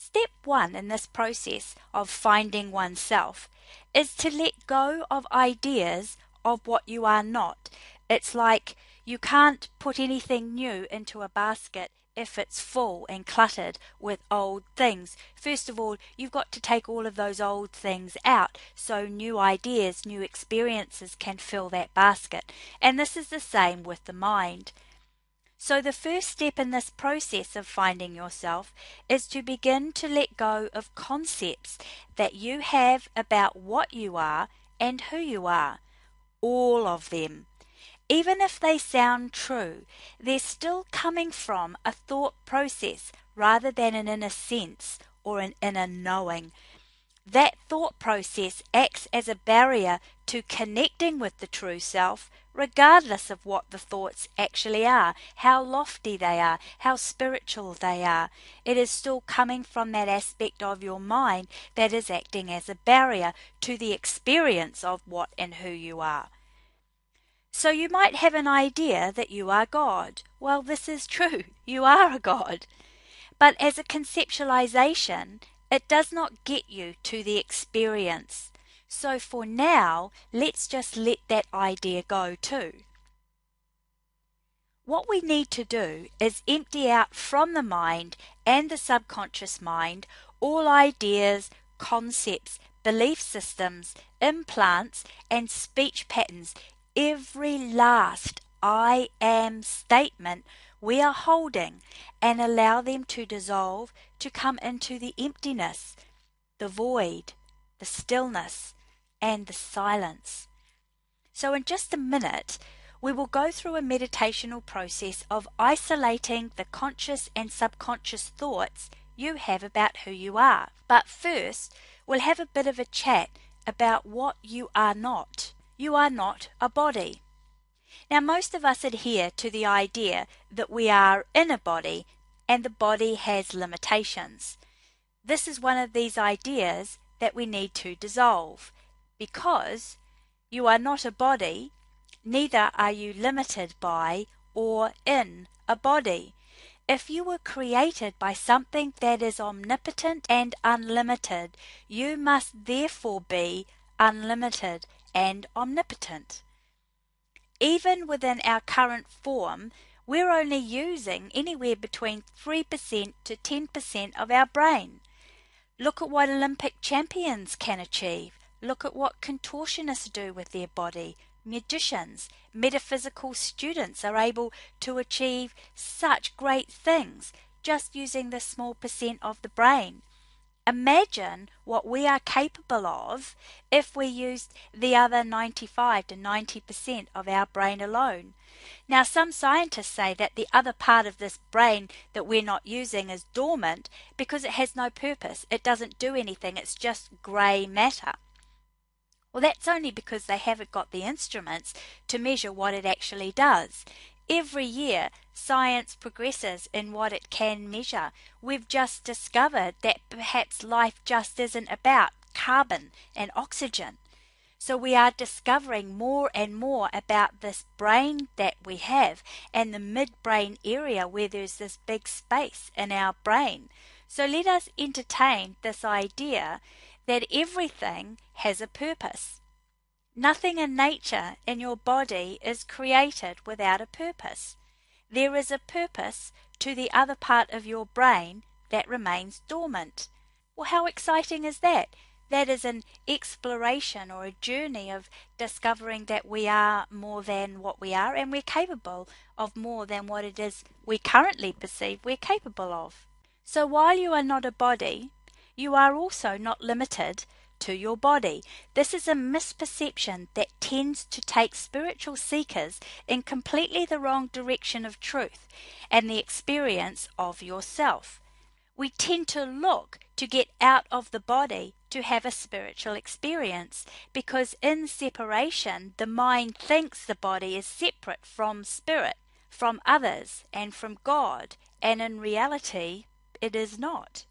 Step one in this process of finding oneself is to let go of ideas of what you are not. It's like you can't put anything new into a basket if it's full and cluttered with old things. First of all, you've got to take all of those old things out so new ideas, new experiences can fill that basket. And this is the same with the mind. So the first step in this process of finding yourself is to begin to let go of concepts that you have about what you are and who you are. All of them. Even if they sound true, they're still coming from a thought process rather than an inner sense or an inner knowing. That thought process acts as a barrier to connecting with the true self, regardless of what the thoughts actually are, how lofty they are, how spiritual they are. It is still coming from that aspect of your mind that is acting as a barrier to the experience of what and who you are. So you might have an idea that you are God. Well, this is true. You are a God. But as a conceptualization, it does not get you to the experience. So for now, let's just let that idea go too. What we need to do is empty out from the mind and the subconscious mind all ideas, concepts, belief systems, implants, and speech patterns. Every last I am statement we are holding, and allow them to dissolve, to come into the emptiness, the void, the stillness, and the silence. So in just a minute, we will go through a meditational process of isolating the conscious and subconscious thoughts you have about who you are. But first, we'll have a bit of a chat about what you are not. You are not a body. Now, most of us adhere to the idea that we are in a body and the body has limitations. This is one of these ideas that we need to dissolve, because you are not a body, neither are you limited by or in a body. If you were created by something that is omnipotent and unlimited, you must therefore be unlimited and omnipotent. Even within our current form, we're only using anywhere between 3% to 10% of our brain. Look at what Olympic champions can achieve. Look at what contortionists do with their body. Magicians, metaphysical students are able to achieve such great things just using this small percent of the brain. Imagine what we are capable of if we used the other 95 to 90% of our brain alone. Now, some scientists say that the other part of this brain that we're not using is dormant because it has no purpose. It doesn't do anything. It's just grey matter. Well, that's only because they haven't got the instruments to measure what it actually does. Every year, science progresses in what it can measure. We've just discovered that perhaps life just isn't about carbon and oxygen. So we are discovering more and more about this brain that we have and the midbrain area where there's this big space in our brain. So let us entertain this idea that everything has a purpose. Nothing in nature, in your body, is created without a purpose. There is a purpose to the other part of your brain that remains dormant. Well, how exciting is that? That is an exploration or a journey of discovering that we are more than what we are, and we're capable of more than what it is we currently perceive we're capable of. So while you are not a body, you are also not limited to your body. This is a misperception that tends to take spiritual seekers in completely the wrong direction of truth and the experience of yourself. We tend to look to get out of the body to have a spiritual experience, because in separation the mind thinks the body is separate from spirit, from others, and from God, and in reality it is not.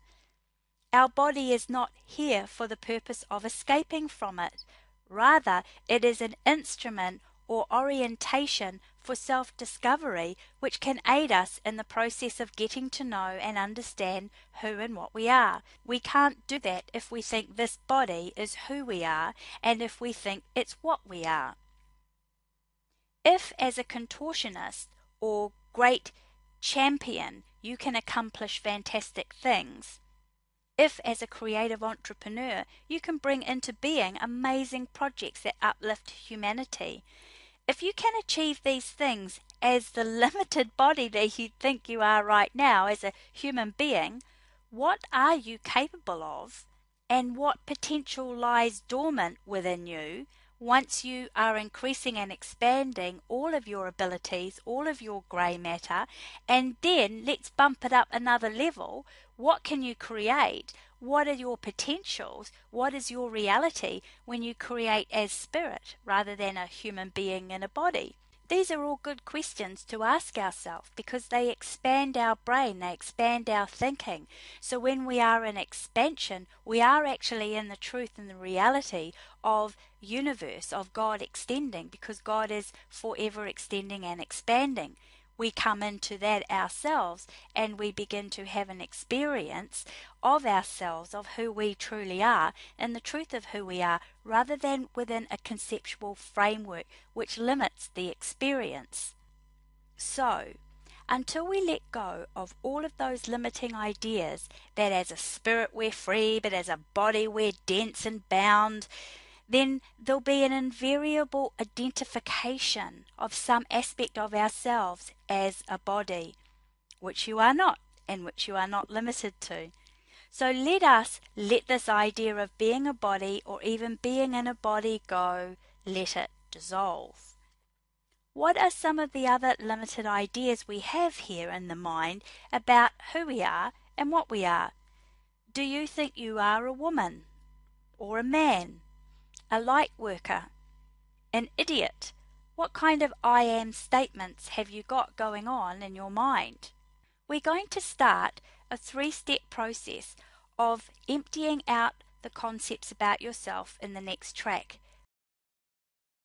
Our body is not here for the purpose of escaping from it. Rather, it is an instrument or orientation for self-discovery which can aid us in the process of getting to know and understand who and what we are. We can't do that if we think this body is who we are and if we think it's what we are. If as a contortionist or great champion you can accomplish fantastic things, if as a creative entrepreneur you can bring into being amazing projects that uplift humanity, if you can achieve these things as the limited body that you think you are right now as a human being, what are you capable of and what potential lies dormant within you once you are increasing and expanding all of your abilities, all of your grey matter, and then let's bump it up another level. What can you create? What are your potentials? What is your reality when you create as spirit rather than a human being in a body? These are all good questions to ask ourselves because they expand our brain, they expand our thinking. So when we are in expansion, we are actually in the truth and the reality of universe, of God extending, because God is forever extending and expanding. We come into that ourselves and we begin to have an experience of ourselves, of who we truly are and the truth of who we are, rather than within a conceptual framework which limits the experience. So, until we let go of all of those limiting ideas that as a spirit we're free but as a body we're dense and bound, then there'll be an invariable identification of some aspect of ourselves as a body, which you are not and which you are not limited to. So let this idea of being a body or even being in a body go, let it dissolve. What are some of the other limited ideas we have here in the mind about who we are and what we are? Do you think you are a woman or a man? A light worker, an idiot? What kind of I am statements have you got going on in your mind? We're going to start a 3-step process of emptying out the concepts about yourself in the next track.